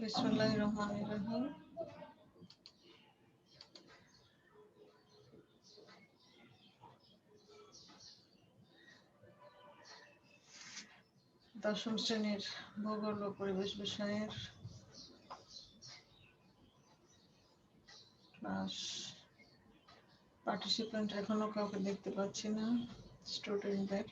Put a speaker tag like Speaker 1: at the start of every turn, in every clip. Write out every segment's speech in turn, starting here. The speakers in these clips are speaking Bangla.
Speaker 1: বিসমিল্লাহির রহমানির রহিম। দশম শ্রেণীর ভূগোল ও পরিবেশ বিষয়ের ক্লাস। পার্টিসিপেন্ট এখনো কাউকে দেখতে পাচ্ছি না স্টুডেন্টদের।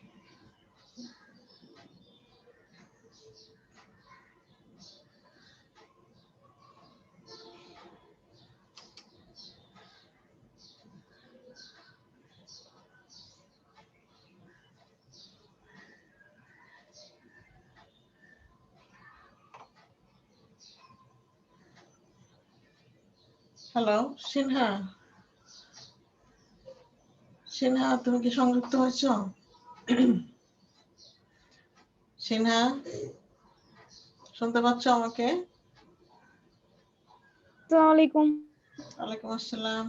Speaker 1: হ্যালো সিনহা, সিনহা তুমি কি সংযুক্ত হয়েছ? সিনহা শুনতে পাচ্ছ আমাকে?
Speaker 2: আসসালামু আলাইকুম।
Speaker 1: ওয়ালাইকুম আসসালাম।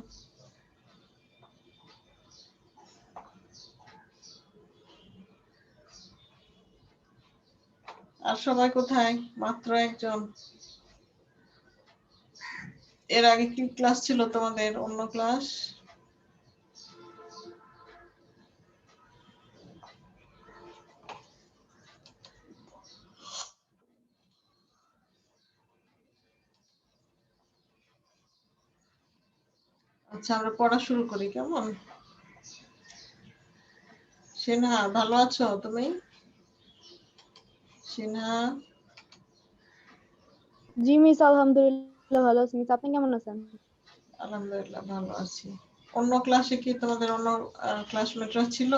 Speaker 1: আর সবাই কোথায়? মাত্র একজন। এর আগে কি ক্লাস ছিল তোমাদের? অন্য ক্লাস? আচ্ছা, আমরা পড়া শুরু করি কেমন? সিনহা ভালো আছো তুমি? সিনহা?
Speaker 2: জি মিস, আলহামদুলিল্লাহ ভালো আছি মিস। আপনি কেমন আছেন?
Speaker 1: আলহামদুলিল্লাহ ভালো আছি। অন্য ক্লাসে কি তোমাদের অন্য ক্লাসমেটরা ছিল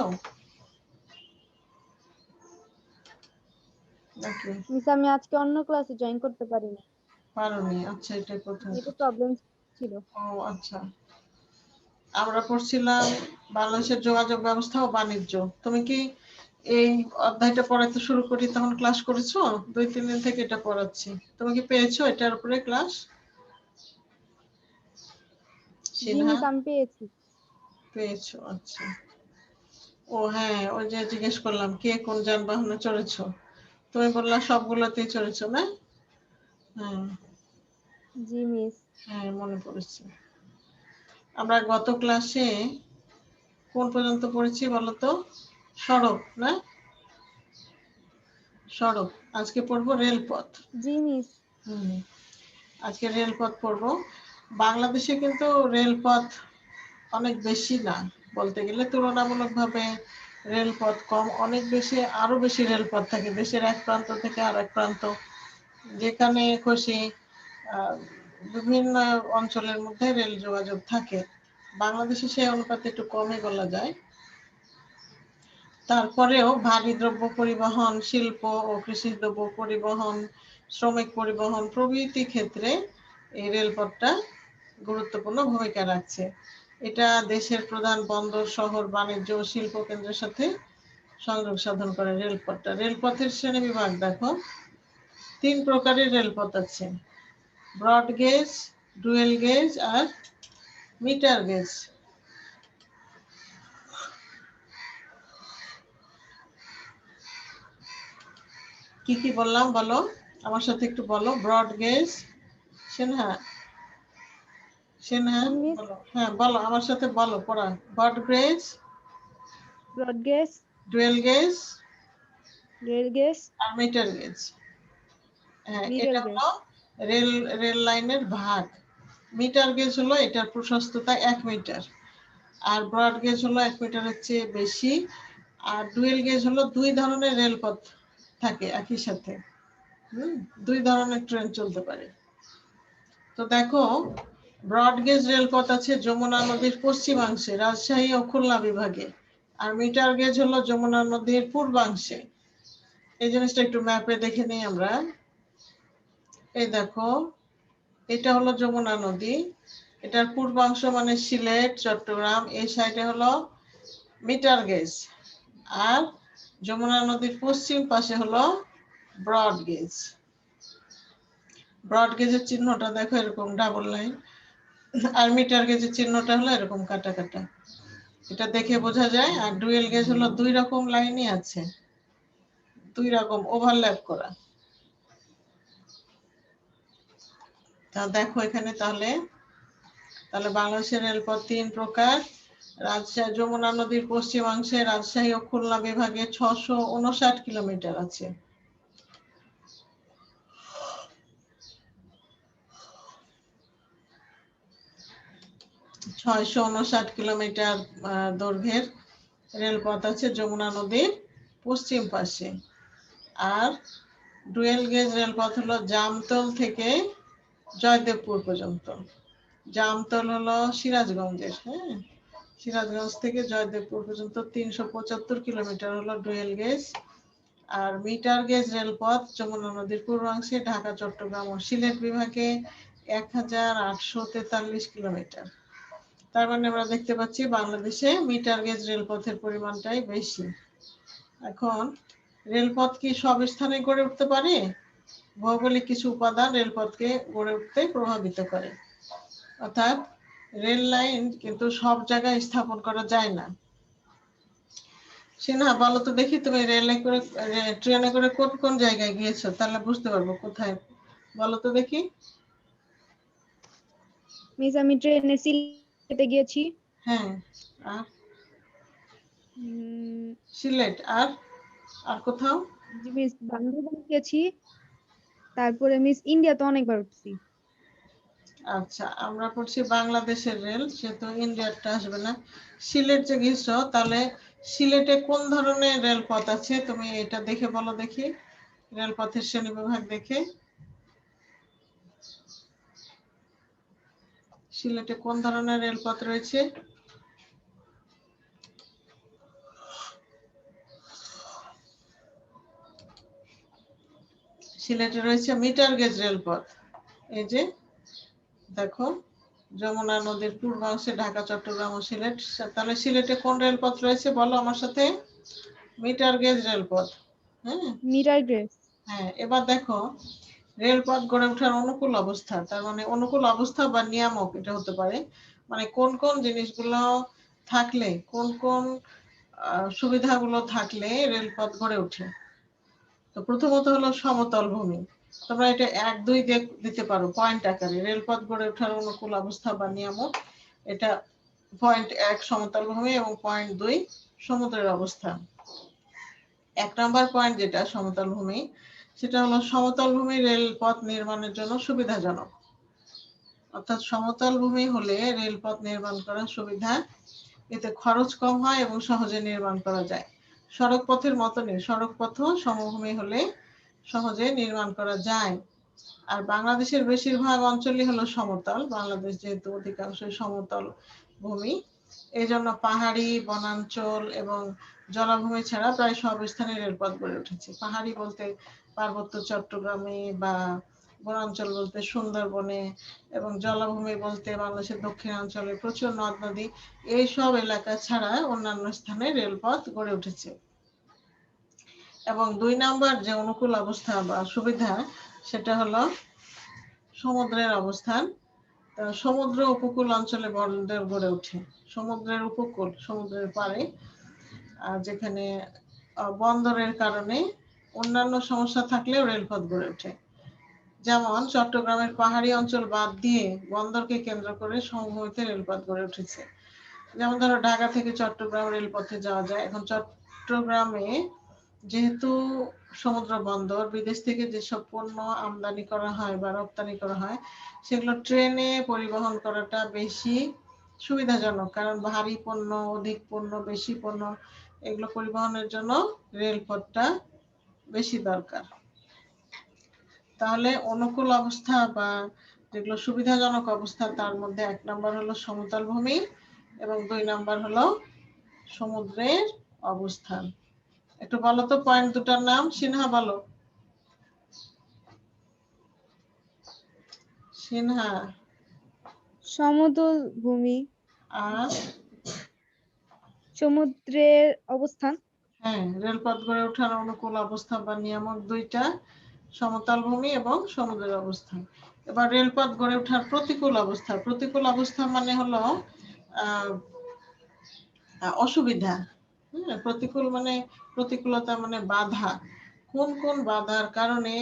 Speaker 1: নাকি?
Speaker 2: মিস আমি আজকে অন্য ক্লাসে জয়েন করতে পারিনি।
Speaker 1: পারোনি? আচ্ছা, এটাই প্রথম।
Speaker 2: একটু প্রবলেম ছিল।
Speaker 1: ও আচ্ছা, আমরা পড়ছিলাম বাংলাদেশের যোগাযোগ ব্যবস্থা ও বাণিজ্য। তুমি কি এই অধ্যায়টা পড়াতে শুরু করি তখন ক্লাস করেছো? 2-3 দিন থেকে এটা পড়াচ্ছি। তুমি কি পেয়েছো এটার উপরে ক্লাস?
Speaker 2: জি
Speaker 1: সিনহা
Speaker 2: মিস আমি পেয়েছি।
Speaker 1: পেয়েছো? আচ্ছা। ও হ্যাঁ, ওই যে জিজ্ঞেস করলাম কে কোন যানবাহনে চড়েছো, তুমি বললা সবগুলোতেই চড়েছো না? হ্যাঁ
Speaker 2: জি মিস।
Speaker 1: হ্যাঁ, মনে পড়েছে। আমরা গত ক্লাসে কোন পর্যন্ত পড়েছি বলতো? সড়ক না? সড়ক। আজকে পড়বো রেলপথ।
Speaker 2: জি মিস।
Speaker 1: আজকে রেলপথ পড়বো। বাংলাদেশে কিন্তু রেলপথ অনেক বেশি না, বলতে গেলে তুলনামূলকভাবে রেলপথ কম। অনেক বেশি, আরো বেশি রেলপথ থাকে দেশের এক প্রান্ত থেকে আর এক প্রান্ত, যেখানে খুশি বিভিন্ন অঞ্চলের মধ্যে রেল যোগাযোগ থাকে। বাংলাদেশে সেই অনুপাতে একটু কমই বলা যায়। তারপরেও ভারী দ্রব্য পরিবহন, শিল্প ও কৃষি দ্রব্য পরিবহন, শ্রমিক পরিবহন প্রভৃতি ক্ষেত্রে এই রেলপথটা গুরুত্বপূর্ণ ভূমিকা রাখছে। এটা দেশের প্রধান বন্দর, শহর, বাণিজ্য ও শিল্প কেন্দ্রের সাথে সংযোগ সাধন করে রেলপথটা। রেলপথের শ্রেণীবিভাগ দেখো, 3 প্রকারের রেলপথ আছে: ব্রড গেজ, ডুয়েল গেজ আর মিটার গেজ। কি কি বললাম বলো, আমার সাথে একটু বলো। Broad gauge, Sinha Sinha
Speaker 2: ji miss.
Speaker 1: বলো, হ্যাঁ বলো আমার সাথে বলো পড়া। Broad gauge,
Speaker 2: broad gauge,
Speaker 1: dual gauge
Speaker 2: rail gauge,
Speaker 1: আর মিটার গেজ। হ্যাঁ,
Speaker 2: মিটার
Speaker 1: এটা
Speaker 2: গেজ।
Speaker 1: হলো রেল রেল লাইনের ভাগ। মিটার গেজ হলো এটার প্রশস্ততা 1 মিটার, আর ব্রড গেজ হলো 1 মিটারের চেয়ে বেশি। আর ডুয়েল গেজ হলো 2 ধরনের রেলপথ থাকে একই সাথে। 2 ধরনের ট্রেন চলতে পারে। তো দেখো, ব্রড গেজ রেলপথ আছে যমুনা নদীর পশ্চিমাংশে রাজশাহী ও খুলনা বিভাগে, আর মিটার গেজ হলো যমুনা নদীর পূর্বাংশে। এই জিনিসটা একটু ম্যাপে দেখে নিই আমরা। এই দেখো, এটা হলো যমুনা নদী, এটার পূর্বাংশ মানে সিলেট, চট্টগ্রাম, এই সাইডে হলো মিটার গেজ। আর যমুনা নদীর পশ্চিম পাশে হলো ব্রড গেজ। ব্রড গেজের চিহ্নটা দেখো এরকম ডাবল লাইন, আর মিটার গেজের চিহ্নটা হলো এরকম কাটা কাটা। এটা দেখে বোঝা যায়। আর ডুয়েল গেজ হলো 2 রকম লাইনই আছে, 2 রকম ওভারল্যাপ করা। তা দেখো এখানে তাহলে বাংলাদেশের রেলপথ 3 প্রকার। রাজশাহী যমুনা নদীর পশ্চিমাংশে রাজশাহী ও খুলনা বিভাগে 659 কিলোমিটার আছে। কিলোমিটার দৈর্ঘ্যের রেলপথ আছে যমুনা নদীর পশ্চিম পাশে। আর ডুয়েল গেজ রেলপথ হলো জামতল থেকে জয়দেবপুর পর্যন্ত। জামতল হলো সিরাজগঞ্জের, হ্যাঁ, সিরাজগঞ্জ থেকে জয়দেবপুর পর্যন্ত 375 কিলোমিটার হলো ডুয়েল গেজ। আর মিটার গেজ রেলপথ যমুনা নদীর পূর্বাংশে ঢাকা, চট্টগ্রাম ও সিলেট বিভাগে 1843 কিলোমিটার। তার মানে আমরা দেখতে পাচ্ছি বাংলাদেশে মিটার গেজ রেলপথের পরিমাণটাই বেশি। এখন রেলপথ কি সব স্থানে গড়ে উঠতে পারে? ভৌগোলিক কিছু উপাদান রেলপথকে গড়ে উঠতে প্রভাবিত করে। অর্থাৎ রেল লাইন কিন্তু সব জায়গায় স্থাপন করা যায় না। সিনহা, বলো তো দেখি তুমি ট্রেনে করে কোন কোন জায়গায় গিয়েছো, তাহলে বুঝতে পারবো কোথায়। বলো তো দেখি।
Speaker 2: মিস আমি ট্রেনে সিলেটে গিয়েছি।
Speaker 1: হ্যাঁ, আর
Speaker 2: উম,
Speaker 1: সিলেট, আর আর কোথাও?
Speaker 2: জি মিস বান্দরবান গিয়েছি। তারপরে মিস ইন্ডিয়া তো অনেকবার উঠছি।
Speaker 1: আচ্ছা, আমরা পড়ছি বাংলাদেশের রেল, সেহেতু ইন্ডিয়ারটা আসবে না। সিলেট যে গেছো, তাহলে সিলেটে কোন ধরনের রেলপথ আছে তুমি এটা দেখে বলো দেখি, রেলপথের শ্রেণীবিভাগ দেখে। সিলেটে কোন ধরনের রেলপথ রয়েছে? সিলেটে রয়েছে মিটার গেজ রেলপথ। এই যে দেখো, যমুনা নদীর পূর্বাংশে ঢাকা, চট্টগ্রাম ও সিলেট। তাহলে সিলেটে কোন রেলপথ রয়েছে বলো আমার সাথে? মিটার গেজ রেলপথ। হ্যাঁ,
Speaker 2: মিটার গেজ।
Speaker 1: হ্যাঁ। এবার দেখো রেলপথ গড়ে ওঠার অনুকূল অবস্থা, তার মানে অনুকূল অবস্থা বা নিয়ামক এটা হতে পারে, মানে কোন কোন জিনিসগুলো থাকলে, কোন কোন সুবিধাগুলো থাকলে রেলপথ গড়ে ওঠে। তো প্রথমত হলো সমতল ভূমি। তোমরা এটা 1, 2 দিতে পারো পয়েন্ট আকারে। রেলপথ গড়ে ওঠার অনুকূল অবস্থা বা নিয়ামক, এটা পয়েন্ট 1 সমতল ভূমি এবং পয়েন্ট 2 সমুদ্রের অবস্থান। 1 নম্বর পয়েন্ট যেটা সমতল ভূমি, সেটা হলো সমতল ভূমি রেলপথ নির্মাণের জন্য সুবিধাজনক। অর্থাৎ সমতল ভূমি হলে রেলপথ নির্মাণ করার সুবিধা, এতে খরচ কম হয় এবং সহজে নির্মাণ করা যায়। সড়ক পথের মতনই সড়ক পথও সমভূমি হলে সহজে নির্মাণ করা যায়। আর বাংলাদেশের বেশিরভাগ অঞ্চলই হলো সমতল। বাংলাদেশ যেহেতু অধিকাংশই সমতল ভূমি, এই জন্য পাহাড়ি, বনাঞ্চল এবং জলাভূমি ছাড়া প্রায় সব স্থানে রেলপথ গড়ে উঠেছে। পাহাড়ি বলতে পার্বত্য চট্টগ্রামে, বা বনাঞ্চল বলতে সুন্দরবনে, এবং জলাভূমি বলতে বাংলাদেশের দক্ষিণাঞ্চলে প্রচুর নদ নদী, এইসব এলাকা ছাড়া অন্যান্য স্থানে রেলপথ গড়ে উঠেছে। এবং 2 নাম্বার যে অনুকূল অবস্থা বা সুবিধা, সেটা হলো সমুদ্রের অবস্থান। সমুদ্র উপকূল অঞ্চলে বন্দর গড়ে ওঠে। সমুদ্রের উপকূল, সমুদ্রের পাড়ে, যেখানে বন্দরের কারণে অন্যান্য সমস্যা থাকলেও রেলপথ গড়ে ওঠে। যেমন চট্টগ্রামের পাহাড়ি অঞ্চল বাদ দিয়ে বন্দরকে কেন্দ্র করে সমভূমিতে রেলপথ গড়ে উঠেছে। যেমন ধরো ঢাকা থেকে চট্টগ্রাম রেলপথে যাওয়া যায়। এখন চট্টগ্রামে যেহেতু সমুদ্র বন্দর, বিদেশ থেকে যেসব পণ্য আমদানি করা হয় বা রপ্তানি করা হয়, সেগুলো ট্রেনে পরিবহন করাটা বেশি সুবিধাজনক, কারণ ভারী পণ্য, অধিক পণ্য, বেশি পণ্য, এগুলো পরিবহনের জন্য রেলপথটা বেশি দরকার। তাহলে অনুকূল অবস্থা বা যেগুলো সুবিধাজনক অবস্থা, তার মধ্যে 1 নম্বর হলো সমতল ভূমি এবং 2 নম্বর হলো সমুদ্রের অবস্থান। একটু বলো তো পয়েন্ট দুটার নাম, সিনহা বলো। সিনহা।
Speaker 2: সমতল ভূমি,
Speaker 1: আর
Speaker 2: সমুদ্রের অবস্থান।
Speaker 1: হ্যাঁ, রেলপথ গড়ে ওঠার অনুকূল অবস্থা বা নিয়ামক দুইটা, সমতল ভূমি এবং সমুদ্রের অবস্থান। এবার রেলপথ গড়ে ওঠার প্রতিকূল অবস্থা। প্রতিকূল অবস্থা মানে হলো আহ অসুবিধা। প্রতিকূল মানে প্রতিকূলতা মানে বাধা। কোন কোন বাধার কারণে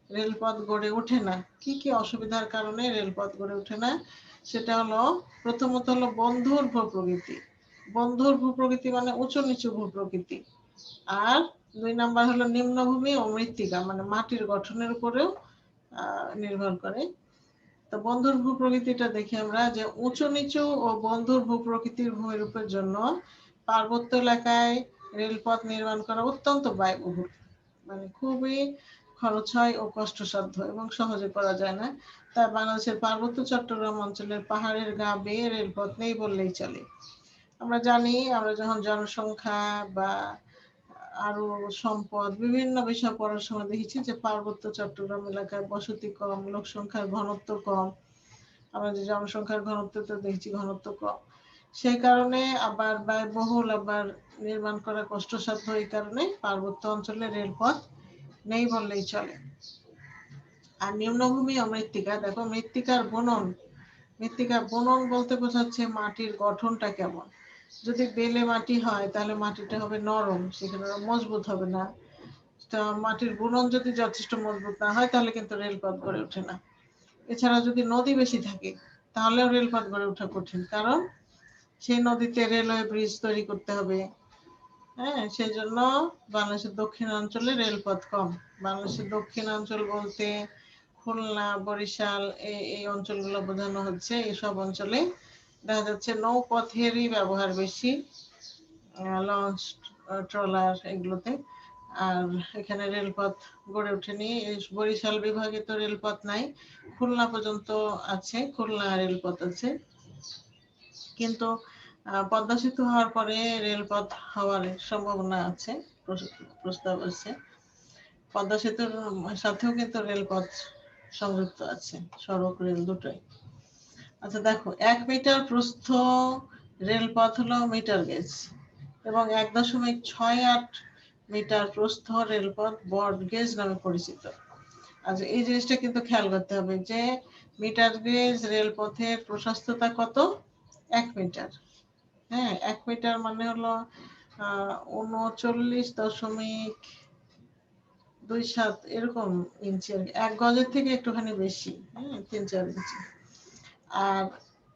Speaker 1: রেলপথ গড়ে ওঠে না। কি কি অসুবিধার কারণে রেলপথ গড়ে ওঠে না? সেটা হলো, প্রথমত হলো বন্ধুর ভূপ্রকৃতি। বন্ধুর ভূপ্রকৃতি মানে উঁচু নিচু ভূপ্রকৃতি। আর 2 নাম্বার হলো নিম্নভূমি ও মৃত্তিকা, মানে মাটির গঠনের উপরেও নির্ভর করে। তো বন্ধুর ভূপ্রকৃতিটা দেখি আমরা, যে উঁচু নিচু ও বন্ধুর ভূপ্রকৃতির ভূমিরূপের জন্য পার্বত্য এলাকায় রেলপথ নির্মাণ করা অত্যন্ত ব্যয়বহুল, মানে খুবই খরচ হয় ও কষ্টসাধ্য এবং সহজে করা যায় না। তাই বাংলাদেশের পার্বত্য চট্টগ্রাম অঞ্চলের পাহাড়ের গা বেয়ে রেলপথ নেই বললেই চলে। আমরা জানি, আমরা যখন জনসংখ্যা বা আরো সম্পদ বিভিন্ন বিষয় পড়ার সময় দেখেছি যে পার্বত্য চট্টগ্রাম এলাকায় বসতি কম, লোক সংখ্যার ঘনত্ব কম। আমরা যে জনসংখ্যার ঘনত্ব তো দেখছি ঘনত্ব কম, সেই কারণে আবার ব্যয়বহুল, আবার নির্মাণ করা কষ্টসাধ্য। এই কারণে পার্বত্য অঞ্চলে রেলপথ নেই বললেই চলে। আর নিম্নভূমি ও মৃত্তিকা, দেখো মৃত্তিকার বুনন। মৃত্তিকার বুনন বলতে বোঝাচ্ছে মাটির গঠনটা কেমন। যদি বেলে মাটি হয় তাহলে মাটিটা হবে নরম, সেখানে মজবুত হবে না। তো মাটির বুনন যদি যথেষ্ট মজবুত না হয় তাহলে কিন্তু রেলপথ গড়ে ওঠে না। এছাড়া যদি নদী বেশি থাকে তাহলেও রেলপথ গড়ে ওঠা কঠিন, কারণ সেই নদীতে রেলওয়ে ব্রিজ তৈরি করতে হবে। হ্যাঁ, সেই জন্য বাংলাদেশের দক্ষিণাঞ্চলে রেলপথ কম। বাংলাদেশের দক্ষিণাঞ্চল বলতে খুলনা, বরিশাল এই অঞ্চলগুলো বোঝানো হচ্ছে। এইসব অঞ্চলে দেখা যাচ্ছে নৌপথেরই ব্যবহার বেশি, লঞ্চ, ট্রলার এগুলোতে। আর এখানে রেলপথ গড়ে ওঠেনি। বরিশাল বিভাগে তো রেলপথ নাই, খুলনা পর্যন্ত আছে, খুলনা রেলপথ আছে। কিন্তু পদ্মা সেতু হওয়ার পরে রেলপথ হওয়ার সম্ভাবনা আছে, প্রস্তাব আছে। পদ্মা সেতুর সাথেও কিন্তু রেলপথ সংযুক্ত আছে, সড়ক রেল দুটোই। আচ্ছা দেখো, 1 মিটার প্রস্থ রেলপথ হলো মিটার গেজ, এবং 1.68 মিটার প্রস্থ রেলপথ ব্রড গেজ নামে পরিচিত। আচ্ছা, এই জিনিসটা কিন্তু খেয়াল করতে হবে যে মিটার গেজ রেলপথের প্রশস্ততা কত? 1 মিটার। হ্যাঁ, 1 মিটার মানে হলো 39.27 এরকম ইঞ্চি, 1 গজের থেকে একটুখানি বেশি, 3-4 ইঞ্চি। আর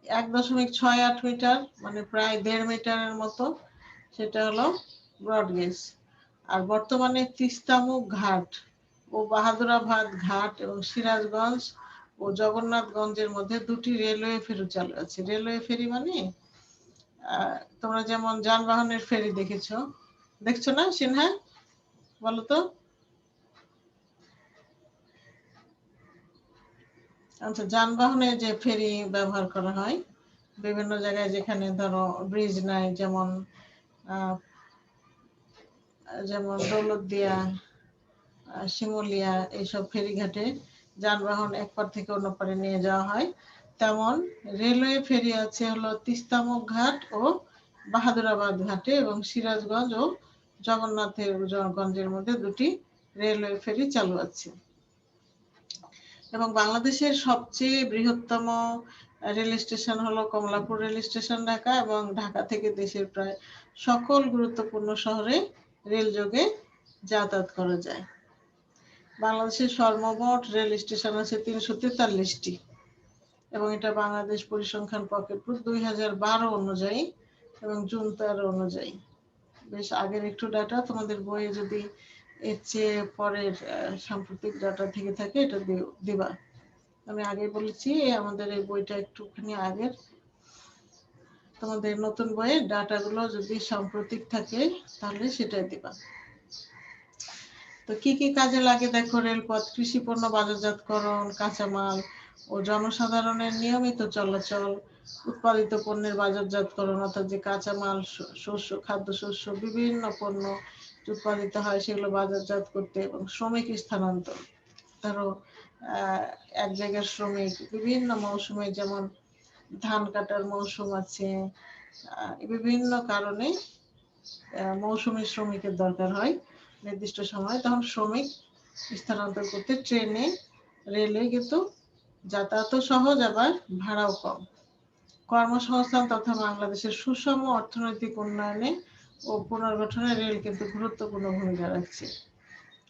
Speaker 1: 1.68 মিটার মানে প্রায় 1.5 মিটারের মতো, সেটা হলো ব্রড গেজ। আর বর্তমানে তিস্তামুখ ঘাট ও বাহাদুরাবাদ ঘাট এবং সিরাজগঞ্জ ও জগন্নাথগঞ্জের মধ্যে 2টি রেলওয়ে ফেরি চালু আছে। রেলওয়ে ফেরি মানে তোমরা যেমন যানবাহনের ফেরি দেখছো না সিনহা? বলো তো। আচ্ছা, যানবাহনে যে ফেরি ব্যবহার করা হয় বিভিন্ন জায়গায়, যেখানে ধরো ব্রিজ নাই, যেমন দৌলতদিয়া, শিমুলিয়া, এইসব ফেরিঘাটে যানবাহন এক পার থেকে অন্য পারে নিয়ে যাওয়া হয়। তেমন রেলওয়ে ফেরি আছে হলো তিস্তামুখ ঘাট ও বাহাদুরাবাদ ঘাটে, এবং সিরাজগঞ্জ ও জগন্নাথগঞ্জের মধ্যে 2টি রেলওয়ে ফেরি চালু আছে। এবং বাংলাদেশের সবচেয়ে বৃহত্তম রেল স্টেশন হলো কমলাপুর রেল স্টেশন ঢাকা, এবং ঢাকা থেকে দেশের প্রায় সকল গুরুত্বপূর্ণ শহরে রেল যোগে যাতায়াত করা যায়। বাংলাদেশের সর্বমোট রেল স্টেশন আছে 343টি, এবং এটা বাংলাদেশ পরিসংখ্যান পকেট বুক 2012 অনুযায়ী এবং জুন 13 অনুযায়ী। বেশ আগের একটু ডাটা, তোমাদের বইয়ে যদি এর চেয়ে পরের সাম্প্রতিক ডাটা থেকে থাকে এটা দিবা। আমি আগে বলেছি আমাদের এই বইটা একটুখানি আগের, তোমাদের নতুন বইয়ের ডাটাগুলো যদি সাম্প্রতিক থাকে তাহলে সেটাই দিবা। তো কি কি কাজে লাগে দেখো রেলপথ? কৃষি পণ্য বাজারজাতকরণ, কাঁচামাল ও জনসাধারণের নিয়মিত চলাচল, উৎপাদিত পণ্যের বাজারজাতকরণ, অর্থাৎ যে কাঁচামাল, শস্য, খাদ্যশস্য, বিভিন্ন পণ্য উৎপাদিত হয় সেগুলো বাজারজাত করতে, এবং শ্রমিক স্থানান্তর। ধরো এক জায়গার শ্রমিক বিভিন্ন মৌসুমে, যেমন ধান কাটার মৌসুম আছে, বিভিন্ন কারণে মৌসুমী শ্রমিকের দরকার হয় নির্দিষ্ট সময়, তখন শ্রমিক স্থানান্তর করতে ট্রেনে, রেলে কিন্তু যাতায়াতও সহজ, আবার ভাড়াও কম। কর্মসংস্থান তথা বাংলাদেশের সুষম অর্থনৈতিক উন্নয়নে ও পুনর্গঠনে রেল কিন্তু গুরুত্বপূর্ণ ভূমিকা রাখছে।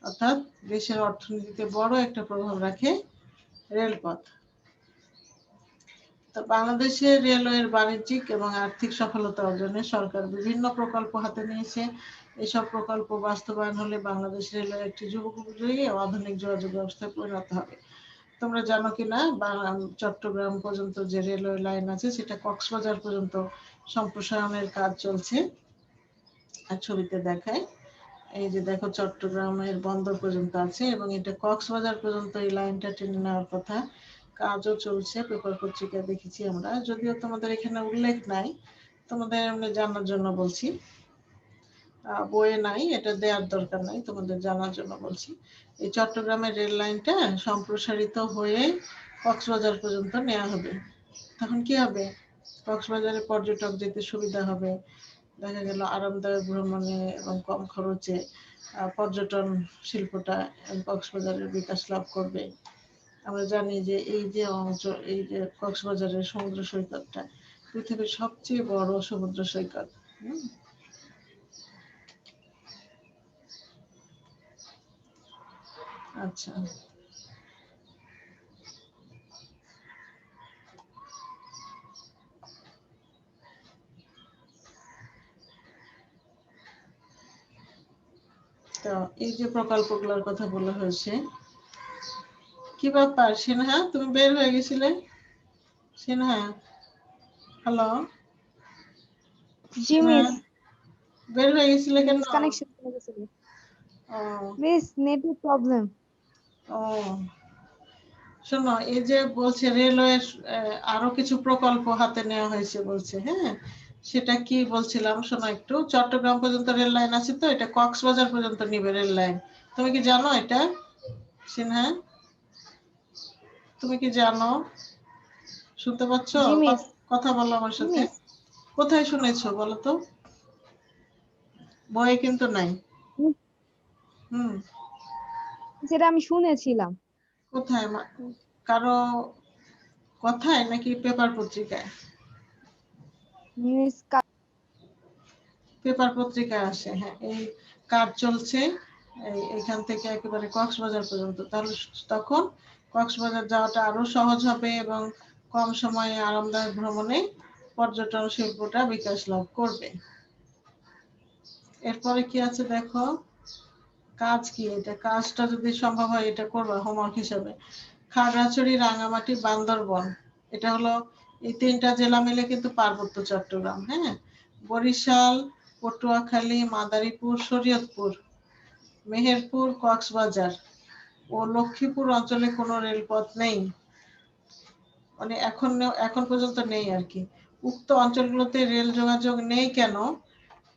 Speaker 1: অর্থাৎ দেশের অর্থনীতিতে বড় একটা প্রভাব রাখে রেলপথ। তো বাংলাদেশের রেলওয়ের বাণিজ্যিক এবং আর্থিক সফলতা অর্জনে সরকার বিভিন্ন প্রকল্প হাতে নিয়েছে। এসব প্রকল্প বাস্তবায়ন হলে বাংলাদেশ রেলওয়ে একটি যুগোপযোগী ও আধুনিক যোগাযোগ ব্যবস্থায় পরিণত হবে। তোমরা জানো কিনা চট্টগ্রাম পর্যন্ত যে রেলওয়ে লাইন আছে সেটা কক্সবাজার পর্যন্ত সম্প্রসারণের কাজ চলছে। আর ছবিতে দেখায়, এই যে দেখো চট্টগ্রামের বন্দর পর্যন্ত আছে এবং এটা কক্সবাজার পর্যন্ত এই লাইনটা টেনে নেওয়ার কথা, কাজও চলছে। পেপার পত্রিকায় দেখেছি আমরা, যদিও তোমাদের এখানে উল্লেখ নাই, তোমাদের এমনি জানার জন্য বলছি। বইয়ে নাই, এটা দেওয়ার দরকার নাই, তোমাদের জানার জন্য বলছি। এই চট্টগ্রামের রেল লাইনটা সম্প্রসারিত হয়ে কক্সবাজার পর্যন্ত নেওয়া হবে। তখন কি হবে, কক্সবাজারে পর্যটক যেতে সুবিধা হবে, দেখা গেল আরামদায়ক ভ্রমণে এবং কম খরচে পর্যটন শিল্পটা কক্সবাজারের বিকাশ লাভ করবে। আমরা জানি যে এই যে অঞ্চল, এই যে কক্সবাজারের সমুদ্র সৈকতটা পৃথিবীর সবচেয়ে বড় সমুদ্র সৈকত। আচ্ছা, তো এই যে প্রকল্পগুলোর কথা বলা হয়েছে, কি ব্যাপার সিনহা, তুমি বের হয়ে গেছিলে? সিনহা, হ্যালো
Speaker 2: জি
Speaker 1: সিনহা,
Speaker 2: মিস।
Speaker 1: বের হয়ে গেছিলে কেন?
Speaker 2: মিস কানেকশন চলে গেছিল।
Speaker 1: ও
Speaker 2: মিস নেটওয়ার্ক প্রবলেম।
Speaker 1: ও শোনো, এই যে বলছে রেলওয়ের আরো কিছু প্রকল্প হাতে নেওয়া হয়েছে বলছে, হ্যাঁ সেটা কি বলছিলাম শোনো একটু। চট্টগ্রাম পর্যন্ত রেল লাইন আছে, তো এটা কক্সবাজার পর্যন্ত নিবে রেল লাইন। তুমি কি জানো এটা সিনহা? তুমি কি জানো? শুনতে পাচ্ছ?
Speaker 2: জি মিস।
Speaker 1: কথা বলো আমার
Speaker 2: জি
Speaker 1: সাথে।
Speaker 2: মিস,
Speaker 1: কোথায় শুনেছো বলো তো? বইয়ে কিন্তু নাই। হুম,
Speaker 2: যেটা আমি শুনেছিলাম।
Speaker 1: কোথায় কারো কথায় নাকি পেপার পত্রিকায়?
Speaker 2: মিস
Speaker 1: পেপার পত্রিকায় আসে, হ্যাঁ। এই কাজ চলছে এইখান থেকে একেবারে কক্সবাজার পর্যন্ত, তাহলে তখন কক্সবাজার যাওয়াটা আরো সহজ হবে এবং কম সময়ে আরামদায়ক ভ্রমণে পর্যটন শিল্পটা বিকাশ লাভ করবে। এরপরে কি আছে দেখো, কাজ কি, এটা কাজটা যদি সম্ভব হয় এটা করবা হোমওয়ার্ক হিসাবে। খাগড়াছড়ি, রাঙামাটি, বান্দরবন, এটা হলো এই তিনটা জেলা মিলে কিন্তু পার্বত্য চট্টগ্রাম, হ্যাঁ। বরিশাল, পটুয়াখালী, মাদারীপুর, শরীয়তপুর, মেহেরপুর, কক্সবাজার ও লক্ষ্মীপুর অঞ্চলে কোনো রেলপথ নেই, মানে এখন পর্যন্ত নেই আর কি। উক্ত অঞ্চলগুলোতে রেল যোগাযোগ নেই কেন,